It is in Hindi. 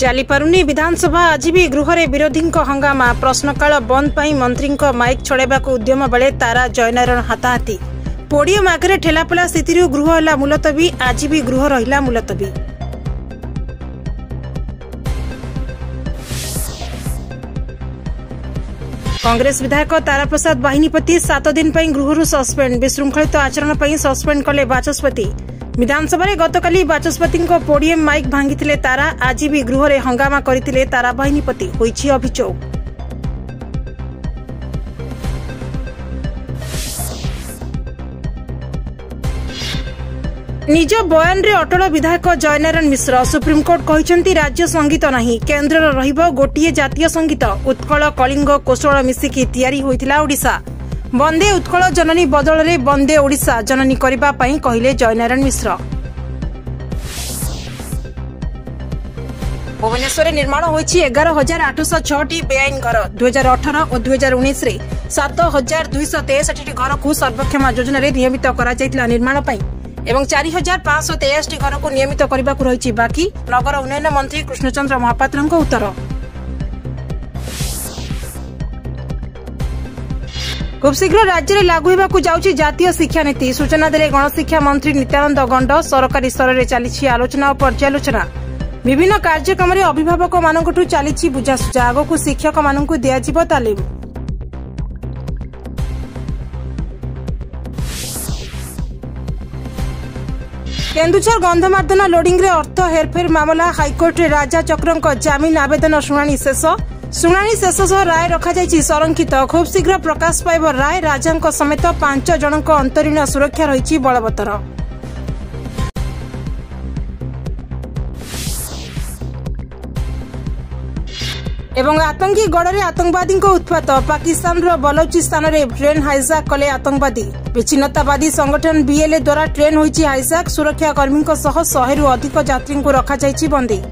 चली पारुनी विधानसभा आज भी गृह रे विरोधी हंगामा प्रश्नकाल बंद पाई मंत्री माइक छड़ाइबा उद्यम बेले तारा जयनारायण हाथाहाती पोडियम आगे ठेलापला स्थित गृह है मुलतवी आज भी गृह रहा मुलतवी। कांग्रेस विधायक तारा प्रसाद बाहिनीपति 7 दिन गृह सस्पेंड विशृंखलित आचरण पर सस्पेंड कले बाचस्पति। विधानसभा गतकाली बाचस्पति पोडियम माइक भांगी तारा आज भी गृह रे हंगामा करथिले तारा बाहिनीपति होईछि अभियोग। निज बयान रे अटल विधायक जयनारायण मिश्र सुप्रीमकोर्ट कहते राज्य संगीत नहीं केन्द्र रहिबो गोटिए जातीय संगीत उत्कल कलिंग कोशल मिसिकी तैयारी होइतिला ओडिशा। वंदे उत्कल जननी बदल रे वंदे ओडिशा जननी करिबा पई कहिले जयनारायण मिश्र। भुवनेश्वर निर्माण होइछि 11,806 बेआईन घर 2018 और 2019 रे 7,263 घर को सर्वक्षमा योजना रे नियमित करा जायतिला निर्माण पई एवं 4,523 घर को नियमित करने को रही बाकी नगर उन्नयन मंत्री कृष्णचंद्र महापात्र उत्तर। खूब शीघ्र राज्य में लागू होगा जाउछि जातीय शिक्षा नीति सूचना देले गणशिक्षा मंत्री नित्यानंद गंड सरकारी स्तर में चली आलोचना और पर्यालोचना विभिन्न कार्यक्रम में अभिभावक मानकठू चली बुझासुझा आगक शिक्षक मानकू दियाजिबो तालीम। केन्दुझर गंधमार्दन लोडिंग रे अर्थ हेरफेर मामला हाइकोर्ट रे राजा चक्रंक जामिन आवेदन शुणाणी शेष राय रखा जायछि संरक्षित खूब शीघ्र प्रकाश पाइब राय राजा समेत 5 जनक अंतरीण सुरक्षा रही बलवत्तर। एवं आतंकी गड़े आतंकवादी उत्पात पाकिस्तान बलोचिस्तान में ट्रेन हाइजाक कले आतंकवादी विच्छिन्नतावादी संगठन बीएलए द्वारा ट्रेन होइछि हाइजाक सुरक्षा कर्मी 100 रु अधिक यात्री को रखा जायछि बंदी।